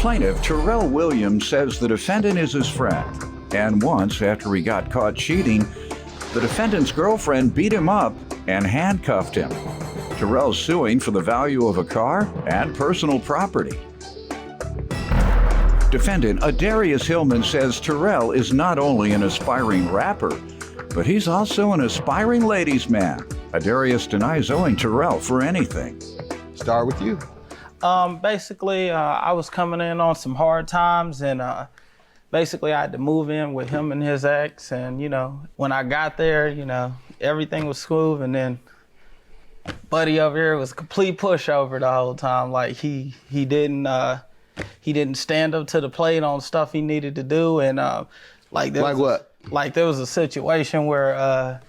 plaintiff, Terrell Williams, says the defendant is his friend. And once, after he got caught cheating, the defendant's girlfriend beat him up and handcuffed him. Terrell's suing for the value of a car and personal property. Defendant Adarius Hillman says Terrell is not only an aspiring rapper, but he's also an aspiring ladies' man. Adarius denies owing Terrell for anything. Start with you. Basically, I was coming in on some hard times, and basically I had to move in with him and his ex. And, you know, when I got there, you know, everything was smooth. And then buddy over here was a complete pushover the whole time. Like he didn't stand up to the plate on stuff he needed to do. And like there was a situation where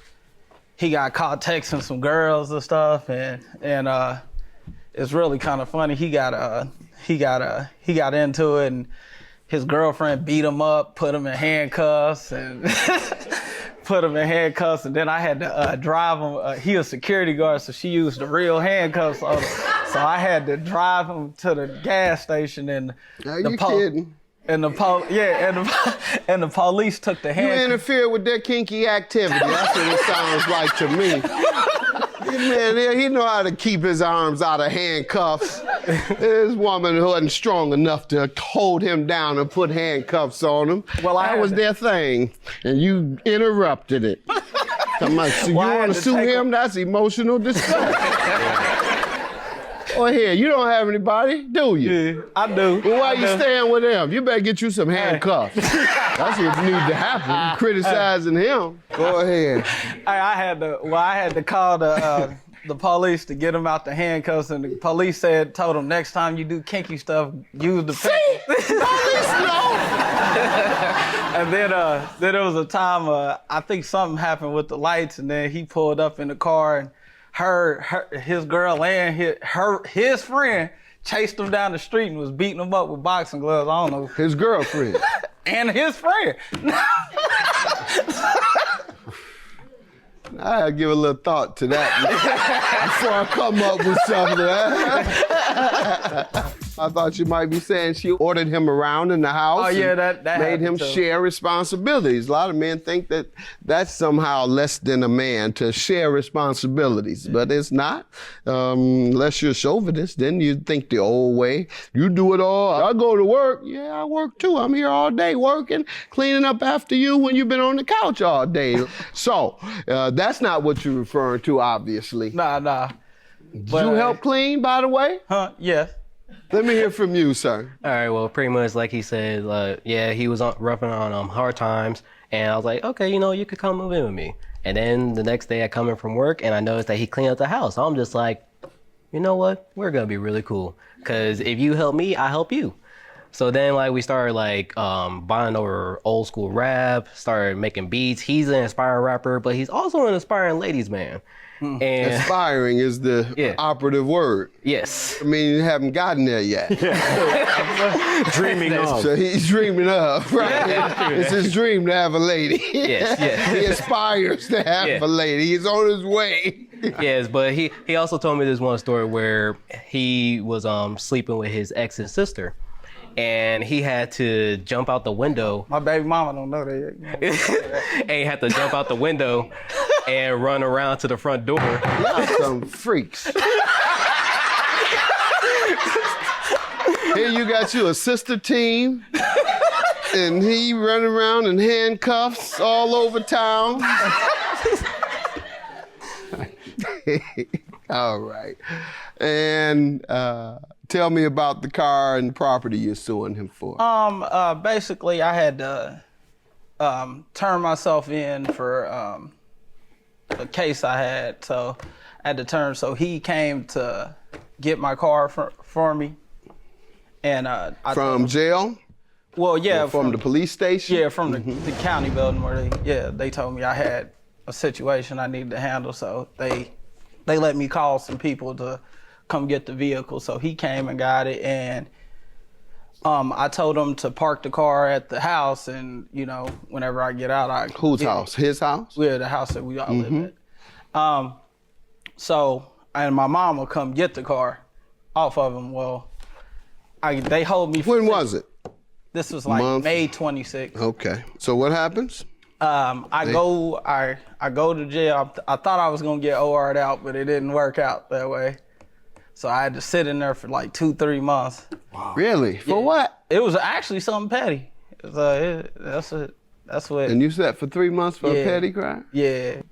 he got caught texting some girls and stuff, and it's really kind of funny. He got into it, and his girlfriend beat him up, put him in handcuffs, and and then I had to drive him. He was a security guard, so she used the real handcuffs on him. So I had to drive him to the gas station, and kidding? And the police took the handcuffs. You interfere with their kinky activity. That's what it sounds like to me. Man, he know how to keep his arms out of handcuffs. This woman who wasn't strong enough to hold him down and put handcuffs on him. Well, that was their thing, and you interrupted it. So you want to sue him? That's emotional distress. Go ahead. You don't have anybody, do you? Yeah, I do. Well, why you staying with him? You better get you some handcuffs. That's what needs to happen. You criticizing him. Go ahead. I had to call the police to get him out the handcuffs, and the police told him next time you do kinky stuff, use the See? Police know. And then there was a time I think something happened with the lights, and then he pulled up in the car, and his girl and his friend chased him down the street and was beating him up with boxing gloves. I don't know. His girlfriend. And his friend. I gotta give a little thought to that before I come up with something. I thought you might be saying she ordered him around in the house. Oh yeah, that made him share responsibilities. A lot of men think that that's somehow less than a man to share responsibilities, but it's not. Unless you're a chauvinist, then you think the old way. You do it all. I go to work. Yeah, I work too. I'm here all day working, cleaning up after you when you've been on the couch all day. So that's not what you're referring to, obviously. Nah. Did you help clean, by the way? Yes. Let me hear from you, sir. All right, well, pretty much like he said, yeah, he was roughing on hard times, and I was like, okay, you know, you could come move in with me. And then the next day I come in from work, and I noticed that he cleaned up the house. So I'm just like, you know what? We're gonna be really cool, because if you help me, I help you. So then, like, we started, like, bonding over old school rap, started making beats. He's an aspiring rapper, but he's also an aspiring ladies' man. And aspiring is the operative word. Yes. I mean, you haven't gotten there yet. Dreaming of. So he's dreaming of, right? Yeah. It's his dream to have a lady. Yes. He aspires to have a lady. He's on his way. Yes, but he also told me this one story where he was sleeping with his ex's sister. And he had to jump out the window. My baby mama don't know that yet. And he had to jump out the window and run around to the front door. Y'all some freaks. Here you got you a sister team, and he running around in handcuffs all over town. All right. And tell me about the car and property you're suing him for. Basically, I had to turn myself in for a case I had. So I had to turn. So he came to get my car for me. And from jail? Well, yeah. Or from the police station? Yeah, from the county building where they told me I had a situation I needed to handle. So they let me call some people to come get the vehicle. So he came and got it, and I told him to park the car at the house, and you know, whenever I get out, Whose house? His house? Yeah, the house that we all live at. So, and my mom will come get the car off of him. Well, They hold me. When was it? This was like Month? May 26th. Okay. So what happens? I go to jail. I thought I was gonna get OR'd out, but it didn't work out that way. So I had to sit in there for like 2-3 months. Really? For what? It was actually something petty. That's what. And you sat for 3 months for a petty crime? Yeah.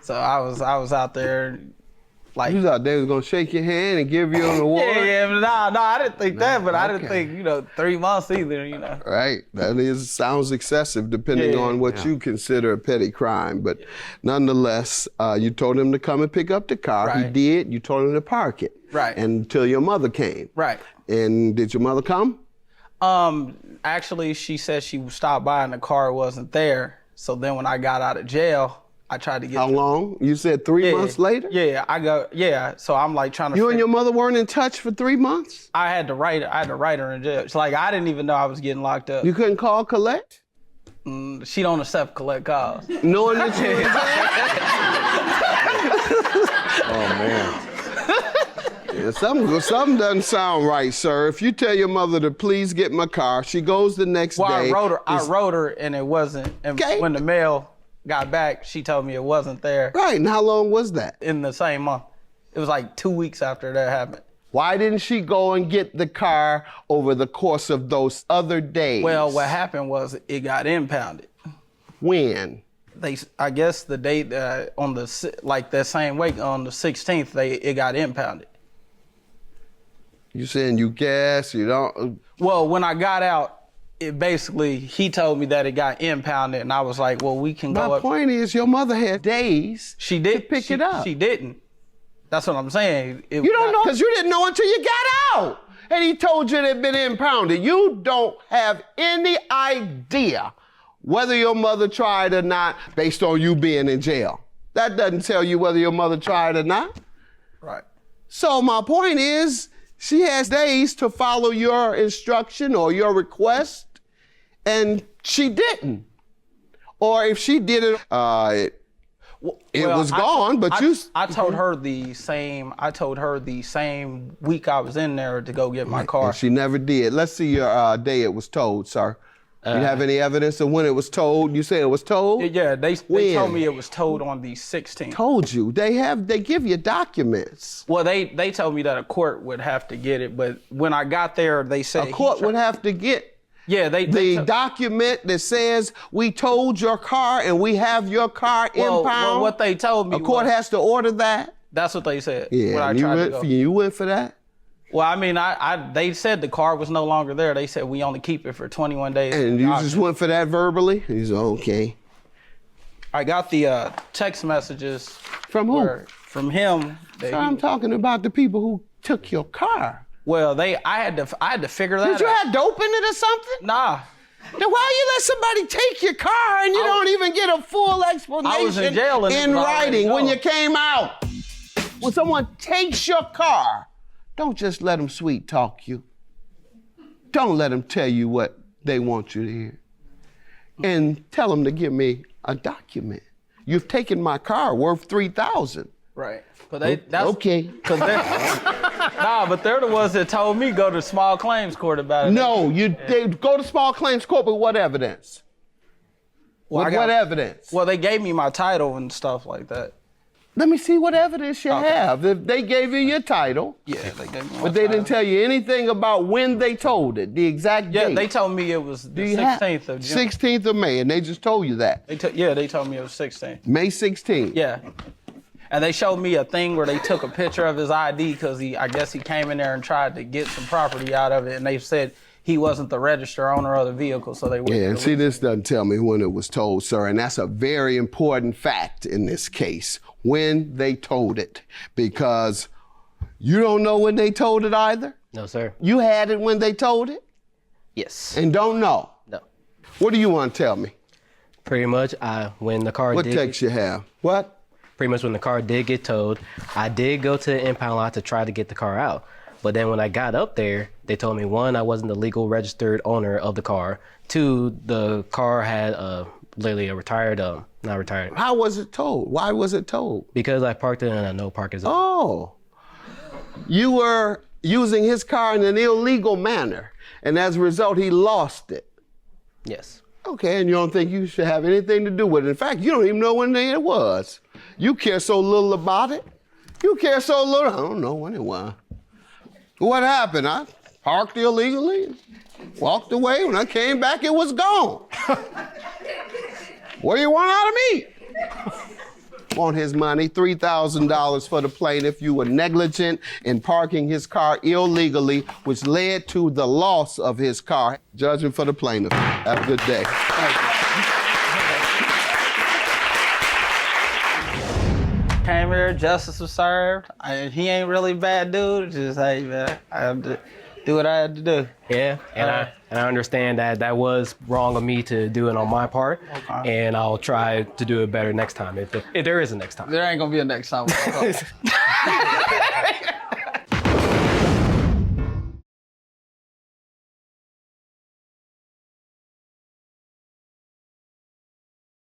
So I was out there, like. You was out there was gonna shake your hand and give you an award? Yeah, no, I didn't think that, but I didn't think 3 months either, Right. That sounds excessive depending on what you consider a petty crime. But nonetheless, you told him to come and pick up the car. Right. He did. You told him to park it. Right. Until your mother came. Right. And did your mother come? Actually, she said she stopped by and the car wasn't there. So then when I got out of jail, I tried to get. How long? You said 3 months later? Yeah, so I'm like trying to. You and your mother weren't in touch for 3 months? I had to write her in jail. It's like I didn't even know I was getting locked up. You couldn't call collect? She don't accept collect calls. Knowing that you were in jail? Oh, man. Yeah, something doesn't sound right, sir. If you tell your mother to please get my car, she goes the next day. I wrote her and it wasn't. And when the mail got back, she told me it wasn't there. Right, and how long was that? In the same month. It was like 2 weeks after that happened. Why didn't she go and get the car over the course of those other days? Well, what happened was it got impounded. When? I guess the date on that same week on the 16th, it got impounded. You saying you guess, you don't? Well, when I got out, he told me that it got impounded, and I was like, well, we can go up. My point is, your mother had days to pick it up. She didn't. That's what I'm saying. You don't know because you didn't know until you got out. And he told you it had been impounded. You don't have any idea whether your mother tried or not based on you being in jail. That doesn't tell you whether your mother tried or not. Right. So my point is, she has days to follow your instruction or your request, and she didn't. Or if she did it, it was gone. I told her the same. I told her the same week I was in there to go get my car. And she never did. Let's see your day it was towed, sir. You have any evidence of when it was towed? You say it was towed? Yeah, they told me it was towed on the 16th. Told you. They give you documents. Well, they told me that a court would have to get it, but when I got there, they said a court would have to get the document that says we towed your car and we have your car impound. Well, what they told me, a court has to order that. That's what they said. Yeah, you went for that. Well, I mean, they said the car was no longer there. They said we only keep it for 21 days. And you just went for that verbally? He's okay. I got the text messages. From who? From him. So I'm talking about the people who took your car. Well, I had to figure that out. Did you have dope in it or something? Nah. Then why you let somebody take your car and you don't even get a full explanation I was in jail in writing when you came out? When someone takes your car, don't just let them sweet talk you. Don't let them tell you what they want you to hear. And tell them to give me a document. You've taken my car worth $3,000. Right. But that's okay. But they're the ones that told me go to small claims court about it. No, they go to small claims court with what evidence? What evidence? Well, they gave me my title and stuff like that. Let me see what evidence you have. If they gave you your title. Yeah, they gave me my But they didn't tell you anything about when they told it, the exact date. Yeah, they told me it was the 16th of June. 16th of May, and they just told you that. They told me it was 16th. May 16th. Yeah. And they showed me a thing where they took a picture of his ID because I guess he came in there and tried to get some property out of it, and they said he wasn't the registered owner of the vehicle, so they wouldn't. Yeah, and see, this doesn't tell me when it was told, sir, and that's a very important fact in this case, when they told it, because you don't know when they told it either? No, sir. You had it when they told it? Yes. And don't know? No. What do you want to tell me? Pretty much, when the car What text you have? What? Pretty much when the car did get towed, I did go to the impound lot to try to get the car out. But then when I got up there, they told me, 1, I wasn't the legal registered owner of the car. 2, the car had literally a retired, not retired. How was it towed? Why was it towed? Because I parked it in a no parking zone. Oh. You were using his car in an illegal manner, and as a result, he lost it. Yes. Okay, and you don't think you should have anything to do with it. In fact, you don't even know when it was. You care so little about it. You care so little, I don't know when it was. What happened? I parked illegally, walked away. When I came back, it was gone. What do you want out of me? Want his money, $3,000 for the plaintiff. You were negligent in parking his car illegally, which led to the loss of his car. Judgment for the plaintiff. Have a good day. Came here, justice was served. He ain't really a bad dude. Just, hey, man, I have to do what I had to do. Yeah, and I understand that that was wrong of me to do it on my part, and I'll try to do it better next time if there is a next time. There ain't gonna be a next time.